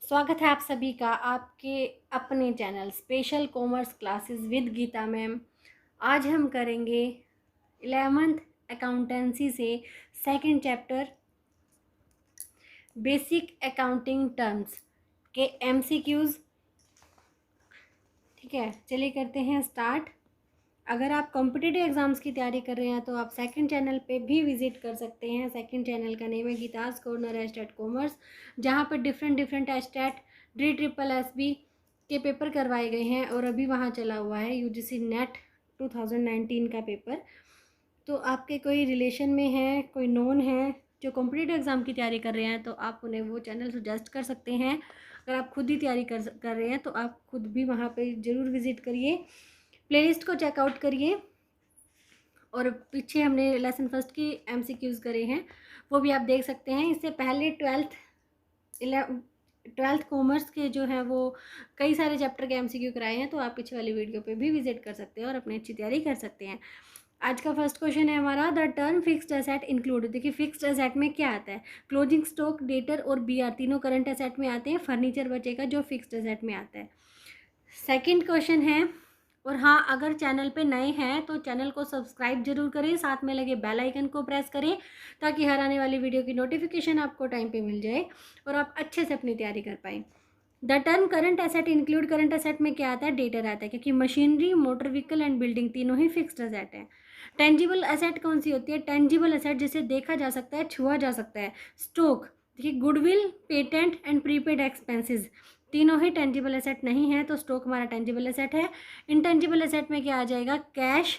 स्वागत है आप सभी का आपके अपने channel special commerce classes with Geeta ma'am. आज हम करेंगे 11th अकाउंटेंसी से second chapter basic accounting terms के एमसीक्यूज़। ठीक है, चलिए करते हैं स्टार्ट। अगर आप कॉम्पिटिटिव एग्ज़ाम्स की तैयारी कर रहे हैं तो आप सेकंड चैनल पे भी विजिट कर सकते हैं। सेकंड चैनल का नेम है गीतास कॉर्नर एस्टेट कॉमर्स, जहाँ पर डिफरेंट एस्टेट DSSS के पेपर करवाए गए हैं और अभी वहाँ चला हुआ है UGC नेट 2019 का पेपर। तो आपके कोई रिलेशन में है, कोई नोन है जो कॉम्पिटिटिव एग्ज़ाम की तैयारी कर रहे हैं तो आप उन्हें वो चैनल सजेस्ट कर सकते हैं। अगर आप खुद ही तैयारी कर रहे हैं तो आप खुद भी वहाँ पे ज़रूर विज़िट करिए, प्लेलिस्ट को चेकआउट करिए। और पीछे हमने लेसन फर्स्ट की MCQs करे हैं, वो भी आप देख सकते हैं। इससे पहले ट्वेल्थ कॉमर्स के जो हैं वो कई सारे चैप्टर के MCQ कराए हैं, तो आप पीछे वाली वीडियो पे भी विजिट कर सकते हैं और अपनी अच्छी तैयारी कर सकते हैं। आज का फर्स्ट क्वेश्चन है हमारा, the term fixed asset include. देखिए फिक्स्ड एसेट में क्या आता है, क्लोजिंग स्टॉक, डेटर और BR तीनों करंट एसेट में आते हैं। फर्नीचर बचेगा जो फिक्स्ड एसेट में आता है। सेकंड क्वेश्चन है, और हाँ, अगर चैनल पे नए हैं तो चैनल को सब्सक्राइब जरूर करें, साथ में लगे बेल आइकन को प्रेस करें ताकि हर आने वाली वीडियो की नोटिफिकेशन आपको टाइम पे मिल जाए और आप अच्छे से अपनी तैयारी कर पाएँ। The term current asset include, current asset में क्या आता है, डेटर आता है, क्योंकि machinery, motor vehicle and building तीनों ही फिक्स्ड एसेट है। टेंजिबल एसेट कौन सी होती है, टेंजिबल एसेट जिसे देखा जा सकता है, छुआ जा सकता है। स्टॉक, देखिए goodwill, patent and prepaid expenses तीनों ही टेंजिबल एसेट नहीं है, तो स्टॉक हमारा टेंजिबल एसेट है। इंटेंजिबल एसेट में क्या आ जाएगा, कैश,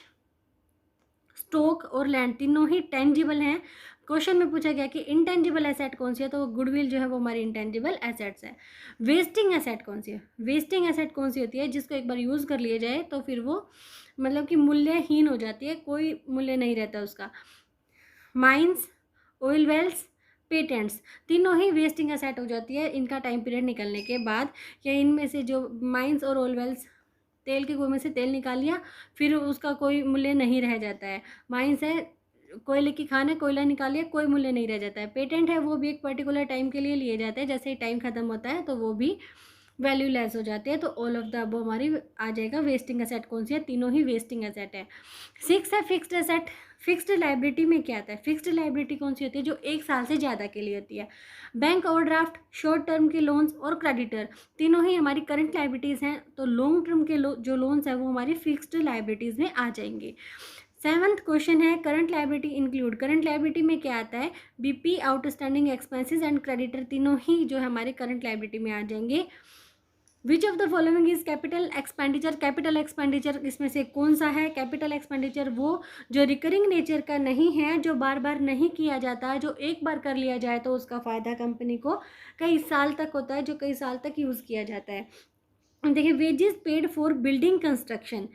स्टॉक और लैंड तीनों ही टेंजिबल हैं। क्वेश्चन में पूछा गया कि इंटेंजिबल एसेट कौन सी है, तो वो गुडविल जो है वो हमारी इंटेंजिबल एसेट्स है। वेस्टिंग एसेट कौन सी है, वेस्टिंग एसेट कौन सी होती है, जिसको एक बार यूज़ कर लिया जाए तो फिर वो मतलब कि मूल्यहीन हो जाती है, कोई मूल्य नहीं रहता उसका। माइंस, ऑयल वेल्स, पेटेंट्स तीनों ही वेस्टिंग एसेट हो जाती है इनका टाइम पीरियड निकलने के बाद, या इनमें से जो माइंस और ऑयल वेल्स, तेल के कुएं में से तेल निकाल लिया फिर उसका कोई मूल्य नहीं रह जाता है। माइंस है, कोयले की खान है, कोयला निकाल लिया, कोई मूल्य नहीं रह जाता है। पेटेंट है, वो भी एक पर्टिकुलर टाइम के लिए लिए जाते हैं, जैसे ही टाइम खत्म होता है तो वो भी वैल्यू लेस हो जाती है। तो ऑल ऑफ द अबव हमारी आ जाएगा। वेस्टिंग एसेट कौन सी है, तीनों ही वेस्टिंग एसेट है। 6 है फिक्स्ड एसेट। फिक्स्ड लाइबिलिटी में क्या आता है, फिक्स्ड लाइबिलिटी कौन सी होती है, जो 1 साल से ज़्यादा के लिए होती है। बैंक ओवरड्राफ्ट, शॉर्ट टर्म के लोन्स और क्रेडिटर तीनों ही हमारी करंट लाइबिलिटीज़ हैं, तो लॉन्ग टर्म के जो लोन्स हैं वो हमारी फिक्स्ड लाइबिलिटीज़ में आ जाएंगे। 7th क्वेश्चन है, current liability include. Current liability में क्या आता है, BP, outstanding expenses and creditor तीनों ही जो है हमारे करंट लाइबिलिटी में आ जाएंगे। विच of the following is capital expenditure, capital expenditure इसमें से कौन सा है। कैपिटल एक्सपेंडिचर वो जो रिकरिंग नेचर का नहीं है, जो बार बार नहीं किया जाता, जो एक बार कर लिया जाए तो उसका फ़ायदा कंपनी को कई साल तक होता है, जो कई साल तक यूज़ किया जाता है। देखिए wages paid for building construction,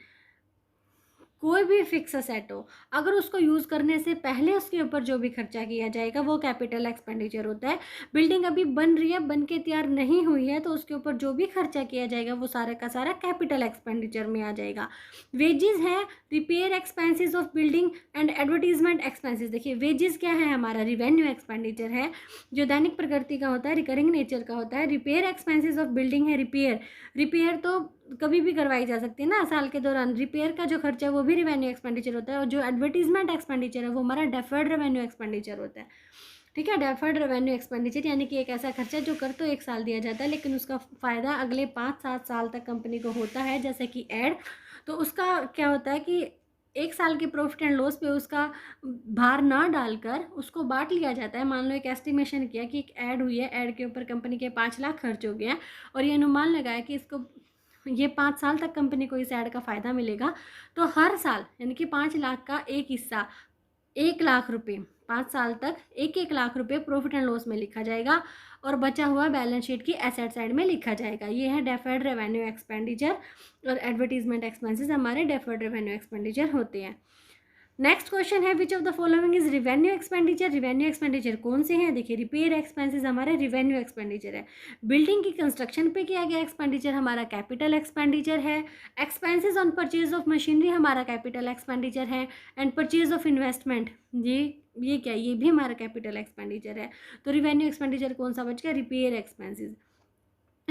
कोई भी फिक्स असेट हो, अगर उसको यूज़ करने से पहले उसके ऊपर जो भी खर्चा किया जाएगा वो कैपिटल एक्सपेंडिचर होता है। बिल्डिंग अभी बन रही है, बन के तैयार नहीं हुई है, तो उसके ऊपर जो भी खर्चा किया जाएगा वो सारा का सारा कैपिटल एक्सपेंडिचर में आ जाएगा। वेजेस है, repair expenses of building and advertisement expenses. देखिए वेजेस क्या है, हमारा रिवेन्यू एक्सपेंडिचर है, जो दैनिक प्रकृति का होता है, रिकरिंग नेचर का होता है। रिपेयर एक्सपेंसेस ऑफ बिल्डिंग है, रिपेयर तो कभी भी करवाई जा सकती है ना साल के दौरान। रिपेयर का जो खर्चा है वो भी रेवेन्यू एक्सपेंडिचर होता है, और जो एडवर्टीजमेंट एक्सपेंडिचर है वो हमारा डेफर्ड रेवेन्यू एक्सपेंडिचर होता है। ठीक है, डेफर्ड रेवेन्यू एक्सपेंडिचर यानी कि एक ऐसा खर्चा जो कर तो 1 साल दिया जाता है लेकिन उसका फ़ायदा अगले 5-7 साल तक कंपनी को होता है, जैसे कि एड। तो उसका क्या होता है कि 1 साल के प्रॉफिट एंड लॉस पे उसका भार ना डालकर उसको बांट लिया जाता है। मान लो एक एस्टिमेशन किया कि एक ऐड हुई है, ऐड के ऊपर कंपनी के 5 लाख खर्च हो गया और ये अनुमान लगाया कि इसको ये 5 साल तक कंपनी को इस ऐड का फ़ायदा मिलेगा, तो हर साल यानी कि 5 लाख का एक हिस्सा 1 लाख रुपये 5 साल तक 1-1 लाख रुपये प्रॉफिट एंड लॉस में लिखा जाएगा और बचा हुआ बैलेंस शीट की एसेट साइड में लिखा जाएगा। ये है डेफर्ड रेवेन्यू एक्सपेंडिचर, और एडवर्टीजमेंट एक्सपेंसेस हमारे डेफर्ड रेवेन्यू एक्सपेंडिचर होते हैं। नेक्स्ट क्वेश्चन है, which of the following is revenue expenditure. Revenue expenditure कौन से हैं, देखिए रिपेयर एक्सपेंसेस हमारे रिवेन्यू एक्सपेंडिचर है। बिल्डिंग की कंस्ट्रक्शन पे किया गया एक्सपेंडिचर हमारा कैपिटल एक्सपेंडिचर है। Expenses on purchase of machinery हमारा कैपिटल एक्सपेंडिचर है। एंड परचेज ऑफ इन्वेस्टमेंट ये क्या, ये भी हमारा कैपिटल एक्सपेंडिचर है। तो रिवेन्यू एक्सपेंडिचर कौन सा बच गया, रिपेयर एक्सपेंसेस।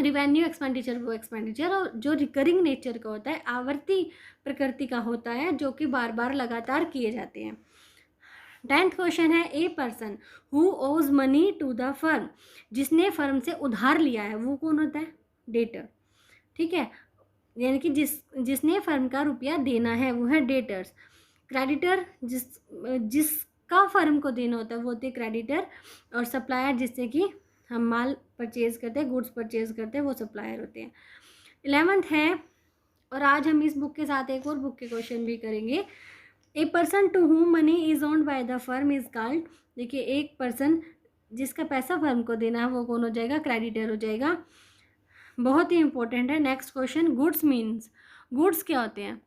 रिवेन्यू एक्सपेंडिचर वो एक्सपेंडिचर और जो रिकरिंग नेचर का होता है, आवर्ती प्रकृति का होता है, जो कि बार बार लगातार किए जाते हैं। 10th क्वेश्चन है, a person who owes money to the firm, जिसने फर्म से उधार लिया है वो कौन होता है? डेटर। ठीक है, यानी कि जिसने फर्म का रुपया देना है वो है डेटर्स। क्रेडिटर जिसका फर्म को देना होता है वो होते हैं क्रेडिटर, और सप्लायर जिससे कि हम माल परचेज करते हैं, गुड्स परचेज करते हैं, वो सप्लायर होते हैं। 11th है, और आज हम इस बुक के साथ एक और बुक के क्वेश्चन भी करेंगे। A person to whom money is owned by the firm is called, देखिए एक पर्सन जिसका पैसा फर्म को देना है वो कौन हो जाएगा? क्रेडिटर हो जाएगा। बहुत ही इंपॉर्टेंट है next question, goods means, goods क्या होते हैं?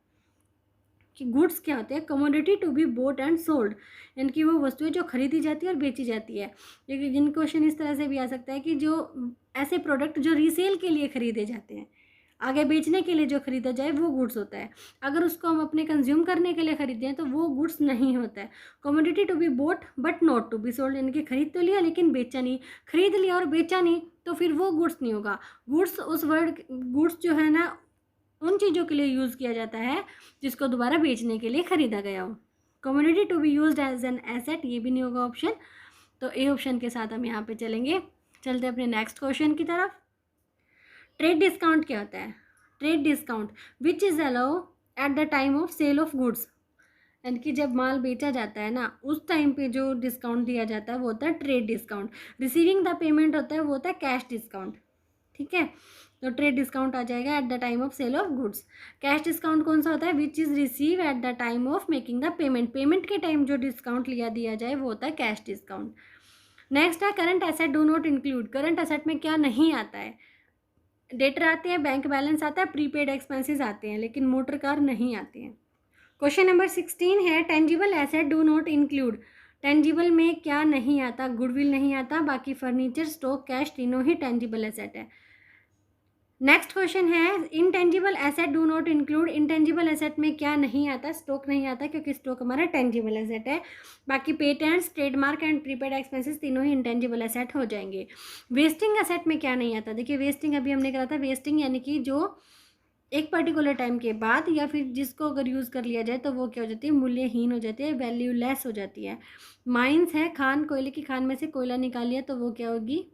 कि गुड्स क्या होते हैं? Commodity to be bought and sold, यानी कि वो वस्तुएं जो खरीदी जाती है और बेची जाती है। लेकिन जिन क्वेश्चन इस तरह से भी आ सकता है कि जो ऐसे प्रोडक्ट जो रीसेल के लिए खरीदे जाते हैं, आगे बेचने के लिए जो खरीदा जाए वो गुड्स होता है। अगर उसको हम अपने कंज्यूम करने के लिए खरीदते हैं तो वो गुड्स नहीं होता है। Commodity to be bought but not to be sold, यानी कि खरीद तो लिया लेकिन बेचा नहीं, खरीद लिया और बेचा नहीं तो फिर वो गुड्स नहीं होगा। गुड्स, उस वर्ड गुड्स जो है ना, उन चीज़ों के लिए यूज़ किया जाता है जिसको दोबारा बेचने के लिए खरीदा गया हो। Commodity to be used as an asset, ये भी नहीं होगा ऑप्शन, तो ए ऑप्शन के साथ हम यहाँ पे चलेंगे। चलते अपने नेक्स्ट क्वेश्चन की तरफ। ट्रेड डिस्काउंट क्या होता है? Trade discount which is allow at the time of sale of goods, यानी कि जब माल बेचा जाता है ना उस टाइम पे जो डिस्काउंट दिया जाता है वो होता है trade discount. Receiving the payment होता है वो होता है कैश डिस्काउंट। ठीक है, तो ट्रेड डिस्काउंट आ जाएगा at the time of sale of goods. Cash discount कौन सा होता है? Which is receive at the time of making the payment, payment के टाइम जो डिस्काउंट दिया जाए वो होता है कैश डिस्काउंट। नेक्स्ट है current asset do not include, current asset में क्या नहीं आता है? डेटर आते हैं, बैंक बैलेंस आता है, प्रीपेड एक्सपेंसेस आते हैं, लेकिन मोटर कार नहीं आते हैं। क्वेश्चन नंबर 16 है, tangible asset do not include, tangible में क्या नहीं आता? गुडविल नहीं आता, बाकी फर्नीचर, स्टॉक, कैश तीनों ही टेंजिबल एसेट है। नेक्स्ट क्वेश्चन है, intangible asset do not include, intangible asset में क्या नहीं आता? स्टॉक नहीं आता, क्योंकि स्टॉक हमारा टेंजिबल एसेट है। बाकी patents, trademark and prepaid expenses तीनों ही इनटेंजिबल एसेट हो जाएंगे। वेस्टिंग एसेट में क्या नहीं आता? देखिए वेस्टिंग अभी हमने करा था, वेस्टिंग यानी कि जो एक पर्टिकुलर टाइम के बाद या फिर जिसको अगर यूज़ कर लिया जाए तो वो क्या हो जाती है? मूल्यहीन हो जाती है, वैल्यूलेस हो जाती है। माइंस है, खान, कोयले की खान में से कोयला निकाल लिया तो वो क्या होगी?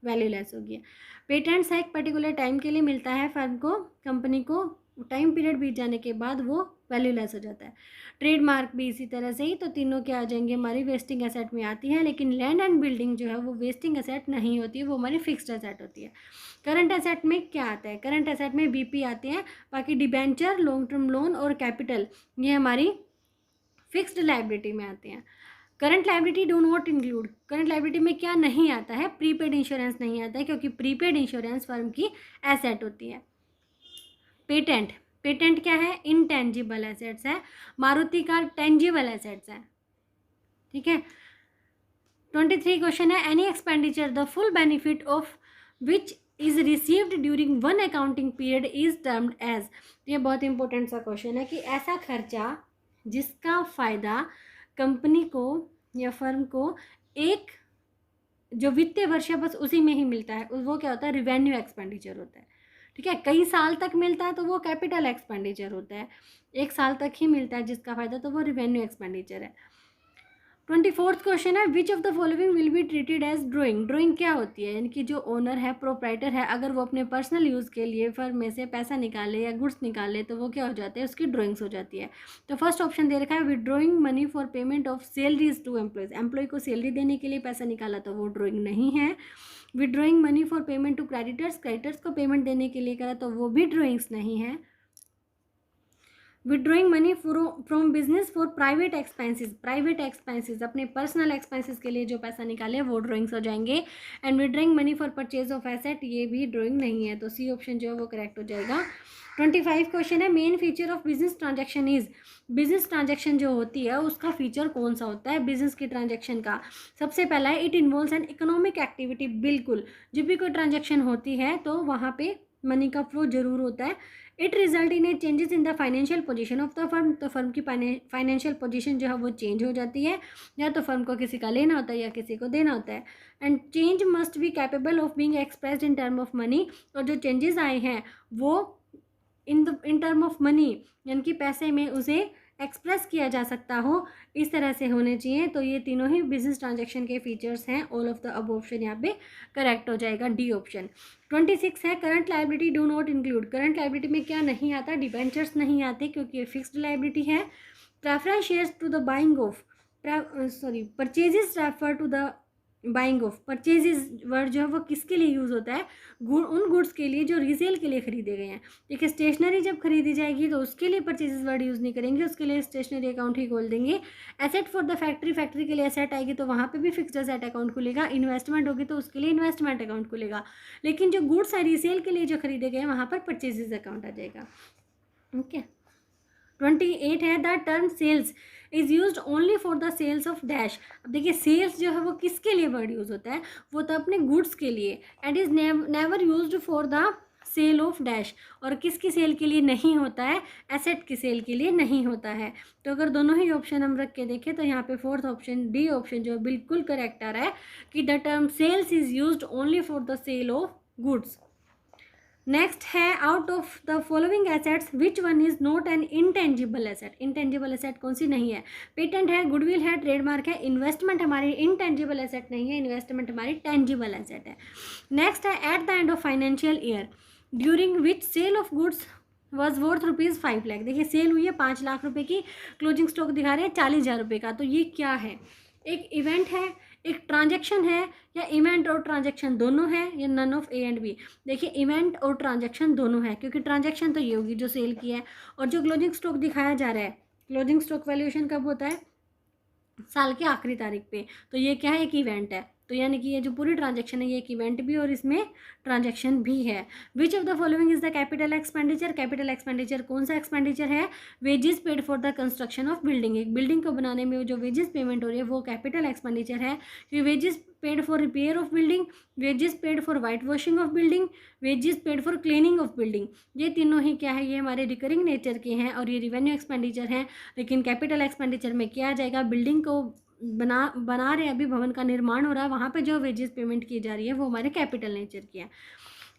वैल्यूलेस होगी। पेटेंट्स है, एक पर्टिकुलर टाइम के लिए मिलता है फर्म को, कंपनी को, टाइम पीरियड बीत जाने के बाद वो वैल्यूलेस हो जाता है। ट्रेडमार्क भी इसी तरह से ही, तो तीनों क्या आ जाएंगे? हमारी वेस्टिंग एसेट में आती है। लेकिन लैंड एंड बिल्डिंग जो है वो वेस्टिंग एसेट नहीं होती है, वो हमारी फिक्स्ड एसेट होती है। करंट एसेट में क्या आता है? करंट एसेट में बीपी आते हैं, बाकी डिबेंचर, लॉन्ग टर्म लोन और कैपिटल ये हमारी फिक्स्ड लाइबिलिटी में आते हैं। Current liability do not include, current liability में क्या नहीं आता है? प्रीपेड इंश्योरेंस नहीं आता है, क्योंकि प्रीपेड इंश्योरेंस फर्म की एसेट होती है। पेटेंट, पेटेंट क्या है? इनटेंजिबल एसेट्स है, मारुति कार टेंजिबल एसेट्स है। ठीक है, 23 क्वेश्चन है, any expenditure the full benefit of which is received during one accounting period is termed as, ये बहुत इंपॉर्टेंट सा क्वेश्चन है कि ऐसा खर्चा जिसका फ़ायदा कंपनी को या फर्म को एक जो वित्तीय वर्ष है बस उसी में ही मिलता है, वो क्या होता है? रिवेन्यू एक्सपेंडिचर होता है। ठीक है, कई साल तक मिलता है तो वो कैपिटल एक्सपेंडिचर होता है, एक साल तक ही मिलता है जिसका फ़ायदा तो वो रिवेन्यू एक्सपेंडिचर है। 24th क्वेश्चन है, which of the following will be treated as drawing, drawing क्या होती है? यानी कि जो ओनर है, प्रोप्राइटर है, अगर वो अपने पर्सनल यूज़ के लिए फर्म में से पैसा निकाले या गुड्स निकाले तो वो क्या हो जाते हैं? उसकी ड्राइंग्स हो जाती है। तो फर्स्ट ऑप्शन दे रखा है, withdrawing money for payment of salaries to employees, employee को सैलरी देने के लिए पैसा निकाला तो वो ड्राइंग नहीं है। Withdrawing money for payment to creditors, creditors को पेमेंट देने के लिए करा तो वो भी ड्राइंग्स नहीं है। Withdrawing money from business for private expenses, private expenses अपने पर्सनल एक्सपेंसेस के लिए जो पैसा निकाले वो ड्राइंग्स हो जाएंगे। And withdrawing money for purchase of asset, ये भी ड्राइंग नहीं है, तो सी ऑप्शन जो है वो करेक्ट हो जाएगा। 25 क्वेश्चन है, main feature of business transaction is, business transaction जो होती है उसका फीचर कौन सा होता है बिजनेस की ट्रांजैक्शन का? सबसे पहला है, it involves an economic activity, बिल्कुल जब भी कोई ट्रांजैक्शन होती है तो वहाँ पे मनी का फ्लो जरूर होता है। It result in A changes in the financial position of the firm, तो फर्म की फाइनेंशियल पोजीशन जो है वो चेंज हो जाती है, या तो फर्म को किसी का लेना होता है या किसी को देना होता है। And change must be capable of being expressed in term of money, और जो चेंजेस आए हैं वो इन टर्म ऑफ मनी यानी कि पैसे में उसे एक्सप्रेस किया जा सकता हो, इस तरह से होने चाहिए। तो ये तीनों ही बिजनेस ट्रांजैक्शन के फीचर्स हैं। All of the above option यहाँ पे करेक्ट हो जाएगा, डी ऑप्शन। 26 है current liability do not include, current liability में क्या नहीं आता, डिबेंचर्स नहीं आते क्योंकि ये फिक्स्ड लाइबिलिटी है। Preference shares to the buying of, purchases refer to the buying of, purchases word जो है वो किसके लिए यूज़ होता है, उन गुड्स के लिए जो रीसेल के लिए खरीदे गए हैं। देखिए स्टेशनरी जब खरीदी जाएगी तो उसके लिए परचेजेस वर्ड यूज़ नहीं करेंगे, उसके लिए स्टेशनरी अकाउंट ही खोल देंगे। Asset for the factory, factory के लिए एसेट आएगी तो वहाँ पे भी फिक्स्ड एसेट अकाउंट खुलेगा। इन्वेस्टमेंट होगी तो उसके लिए इन्वेस्टमेंट अकाउंट खुलेगा। लेकिन जो गुड्स है रीसेल के लिए जो खरीदे गए हैं वहाँ पर परचेजेस अकाउंट आ जाएगा। ओके। 28 है the term sales is use only for the sales of dash. अब देखिए सेल्स जो है वो किसके लिए वर्ड यूज़ होता है, वो तो अपने गुड्स के लिए, and is never used for the sale of dash, और किसकी सेल के लिए नहीं होता है, एसेट की सेल के लिए नहीं होता है। तो अगर दोनों ही ऑप्शन हम रख के देखें तो यहाँ पे फोर्थ ऑप्शन डी ऑप्शन जो है बिल्कुल करेक्ट आ रहा है कि the term sales is used only for the sale of goods. Next है out of the following assets which one is not an intangible asset, intangible asset कौन सी नहीं है, पेटेंट है, गुडविल है, ट्रेडमार्क है। इन्वेस्टमेंट हमारी इंटेंजिबल एसेट नहीं है, इन्वेस्टमेंट हमारी टेंजिबल एसेट है। नेक्स्ट है at the end of financial year during which sale of goods was worth ₹5 lakh. देखिए सेल हुई है 5 लाख रुपए की, क्लोजिंग स्टॉक दिखा रहे हैं 40,000 रुपये का। तो ये क्या है, एक इवेंट है, एक ट्रांजैक्शन है, या इवेंट और ट्रांजैक्शन दोनों है, या none of A and B. देखिए इवेंट और ट्रांजैक्शन दोनों है, क्योंकि ट्रांजैक्शन तो ये होगी जो सेल की है, और जो क्लोजिंग स्टॉक दिखाया जा रहा है, क्लोजिंग स्टॉक वैल्यूएशन कब होता है, साल के आखिरी तारीख पे। तो ये क्या है, एक इवेंट है। तो यानी कि ये जो पूरी ट्रांजैक्शन है ये एक इवेंट भी और इसमें ट्रांजैक्शन भी है। Which of the following is the capital expenditure, capital expenditure कौन सा एक्सपेंडिचर है, wages paid for the construction of building. एक बिल्डिंग को बनाने में जो वेजेस पेमेंट हो रही है वो कैपिटल एक्सपेंडिचर है। Wages paid for repair of building, wages paid for white washing of building, wages paid for cleaning of building. ये तीनों ही क्या है, ये हमारे रिकरिंग नेचर के हैं और ये रिवेन्यू एक्सपेंडिचर हैं। लेकिन कैपिटल एक्सपेंडिचर में क्या आ जाएगा, बिल्डिंग को बना रहे, अभी भवन का निर्माण हो रहा है, वहाँ पे जो वेजेस पेमेंट की जा रही है वो हमारे कैपिटल नेचर की है।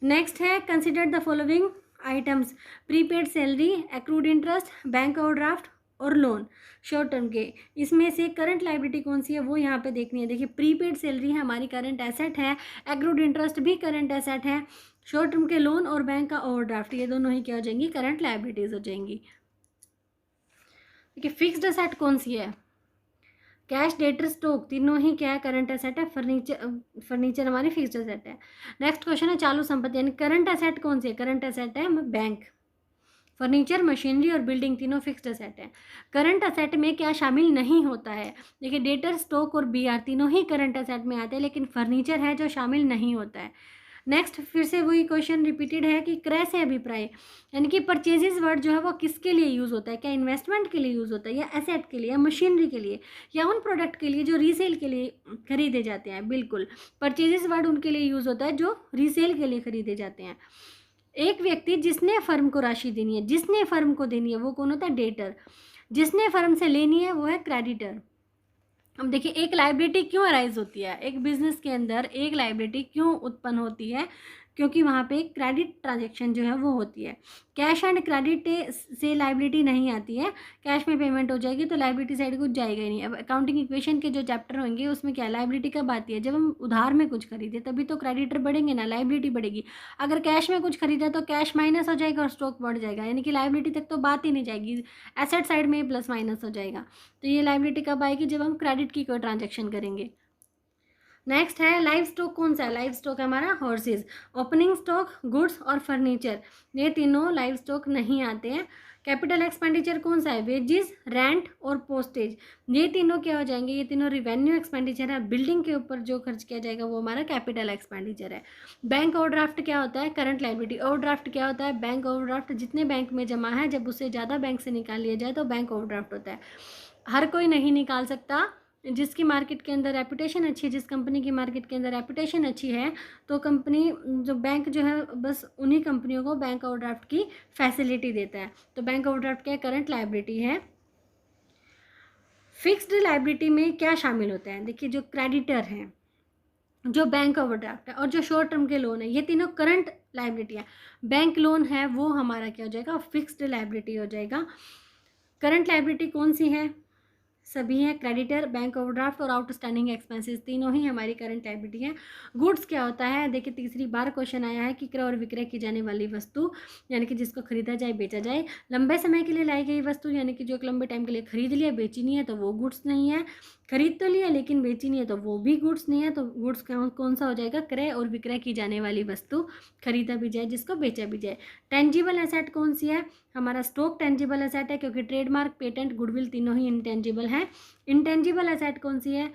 नेक्स्ट है consider the following items, prepaid salary, accrued interest, bank overdraft और लोन शॉर्ट टर्म के। इसमें से करंट लाइबिलिटी कौन सी है वो यहाँ पे देखनी है। देखिए प्रीपेड सैलरी है हमारी करंट एसेट है, एक्रूड इंटरेस्ट भी करंट एसेट है, शॉर्ट टर्म के लोन और बैंक का ओवरड्राफ्ट ये दोनों ही क्या हो जाएंगी, करंट लाइबिलिटीज हो जाएंगी। देखिए फिक्स्ड एसेट कौन सी है, कैश, डेटर, स्टॉक तीनों ही क्या है, करंट एसेट है। फर्नीचर हमारी फिक्स्ड एसेट है। नेक्स्ट क्वेश्चन है चालू संपत्ति यानी करंट एसेट कौन सी है, करंट एसेट है बैंक। फर्नीचर, मशीनरी और बिल्डिंग तीनों फिक्स्ड एसेट है। करंट एसेट में क्या शामिल नहीं होता है, देखिए डेटर, स्टॉक और बीआर तीनों ही करंट एसेट में आते हैं, लेकिन फर्नीचर है जो शामिल नहीं होता है। नेक्स्ट फिर से वही क्वेश्चन रिपीटेड है कि क्रय से अभिप्राय यानी कि परचेजेस वर्ड जो है वो किसके लिए यूज़ होता है, क्या इन्वेस्टमेंट के लिए यूज़ होता है, या एसेट के लिए, या मशीनरी के लिए, या उन प्रोडक्ट के लिए जो रीसेल के लिए खरीदे जाते हैं। बिल्कुल परचेजेस वर्ड उनके लिए यूज़ होता है जो रीसेल के लिए खरीदे जाते हैं। एक व्यक्ति जिसने फर्म को राशि देनी है, जिसने फर्म को देनी है वो कौन होता है, डेटर। जिसने फर्म से लेनी है वो है क्रेडिटर। अब देखिए एक लाइबिलिटी क्यों अराइज होती है, एक बिजनेस के अंदर एक लाइबिलिटी क्यों उत्पन्न होती है, क्योंकि वहाँ पे क्रेडिट ट्रांजैक्शन जो है वो होती है। कैश एंड क्रेडिट से लाइबिलिटी नहीं आती है, कैश में पेमेंट हो जाएगी तो लाइबिलिटी साइड कुछ जाएगा ही नहीं। अब अकाउंटिंग इक्वेशन के जो चैप्टर होंगे उसमें क्या लाइबिलिटी कब आती है, जब हम उधार में कुछ खरीदे तभी तो क्रेडिटर बढ़ेंगे ना, लाइबिलिटी बढ़ेगी। अगर कैश में कुछ खरीदा तो कैश माइनस हो जाएगा और स्टॉक बढ़ जाएगा, यानी कि लाइबिलिटी तक तो बात ही नहीं जाएगी, एसेट साइड में प्लस माइनस हो जाएगा। तो ये लाइबिलिटी कब आएगी, जब हम क्रेडिट की कोई ट्रांजेक्शन करेंगे। नेक्स्ट है लाइव स्टॉक कौन सा है, लाइव स्टॉक हमारा हॉर्सेज। ओपनिंग स्टॉक, गुड्स और फर्नीचर ये तीनों लाइव स्टॉक नहीं आते हैं। कैपिटल एक्सपेंडिचर कौन सा है, वेजेस, रेंट और पोस्टेज ये तीनों क्या हो जाएंगे, ये तीनों रिवेन्यू एक्सपेंडिचर है। बिल्डिंग के ऊपर जो खर्च किया जाएगा वो हमारा कैपिटल एक्सपेंडिचर है। बैंक ओवरड्राफ्ट क्या होता है, करंट लाइबिलिटी। ओवरड्राफ्ट क्या होता है, बैंक ओवरड्राफ्ट जितने बैंक में जमा है जब उससे ज़्यादा बैंक से निकाल लिया जाए तो बैंक ओवरड्राफ्ट होता है। हर कोई नहीं निकाल सकता, जिसकी मार्केट के अंदर रेपुटेशन अच्छी है, जिस कंपनी की मार्केट के अंदर रेपुटेशन अच्छी है, तो कंपनी जो बैंक जो है बस उन्हीं कंपनियों को बैंक ओवरड्राफ्ट की फैसिलिटी देता है। तो बैंक ओवरड्राफ्ट क्या करंट लायबिलिटी है। फिक्स्ड लायबिलिटी में क्या शामिल होता है, देखिए जो क्रेडिटर हैं, जो बैंक ओवरड्राफ्ट है और जो शॉर्ट टर्म के लोन है, ये तीनों करंट लायबिलिटी है। बैंक लोन है वो हमारा क्या हो जाएगा, फिक्स्ड लायबिलिटी हो जाएगा। करंट लायबिलिटी कौन सी है, सभी हैं, क्रेडिटर, बैंक ओवरड्राफ्ट और आउटस्टैंडिंग एक्सपेंसेस, तीनों ही हमारी करंट लायबिलिटी है। गुड्स क्या होता है, देखिए तीसरी बार क्वेश्चन आया है कि क्रय और विक्रय की जाने वाली वस्तु, यानी कि जिसको खरीदा जाए बेचा जाए। लंबे समय के लिए लाई गई वस्तु, यानी कि जो एक लंबे टाइम के लिए खरीद लिया बेची नहीं है तो वो गुड्स नहीं है। खरीद तो लिया लेकिन बेची नहीं है तो वो भी गुड्स नहीं है। तो गुड्स कौन सा हो जाएगा, क्रय और विक्रय की जाने वाली वस्तु, खरीदा भी जाए जिसको बेचा भी जाए। टेंजिबल एसेट कौन सी है, हमारा स्टॉक टेंजिबल एसेट है, क्योंकि ट्रेडमार्क, पेटेंट, गुडविल तीनों ही इंटेंजिबल हैं। इंटेंजिबल एसेट कौन सी है,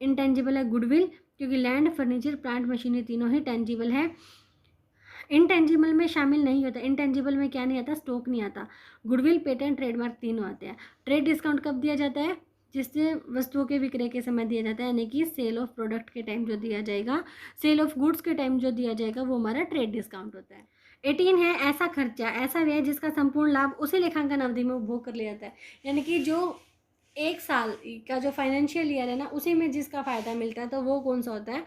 इंटेंजिबल है गुडविल, क्योंकि लैंड, फर्नीचर, प्लांट, मशीनरी तीनों ही टेंजिबल है। इंटेंजिबल में शामिल नहीं होता, इंटेंजिबल में क्या नहीं आता, स्टॉक नहीं आता। गुडविल, पेटेंट, ट्रेडमार्क तीनों आते हैं। ट्रेड डिस्काउंट कब दिया जाता है, जिससे वस्तुओं के विक्रय के समय दिया जाता है, यानी कि सेल ऑफ प्रोडक्ट के टाइम जो दिया जाएगा, सेल ऑफ गुड्स के टाइम जो दिया जाएगा वो हमारा ट्रेड डिस्काउंट होता है। 18 है ऐसा खर्चा, ऐसा व्यय जिसका संपूर्ण लाभ उसी लेखांकन अवधि में उपभोग कर लिया जाता है, यानी कि जो एक साल का जो फाइनेंशियल ईयर है ना, उसी में जिसका फ़ायदा मिलता है, तो वो कौन सा होता है,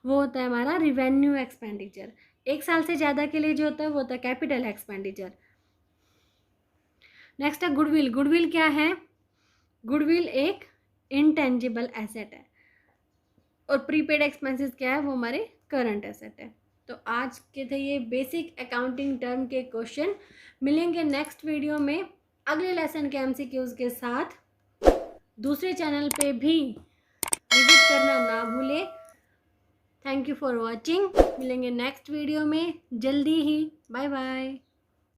वो होता है हमारा रिवेन्यू एक्सपेंडिचर। एक साल से ज़्यादा के लिए जो होता है वो होता है कैपिटल एक्सपेंडिचर। नेक्स्ट है गुडविल। गुडविल क्या है, गुडविल एक इंटेंजिबल एसेट है। और प्रीपेड एक्सपेंसेस क्या है, वो हमारे करंट एसेट है। तो आज के थे ये बेसिक अकाउंटिंग टर्म के क्वेश्चन। मिलेंगे नेक्स्ट वीडियो में अगले लेसन के एमसीक्यूज के साथ। दूसरे चैनल पे भी विजिट करना ना भूले। Thank you for watching. मिलेंगे नेक्स्ट वीडियो में जल्दी ही। Bye bye.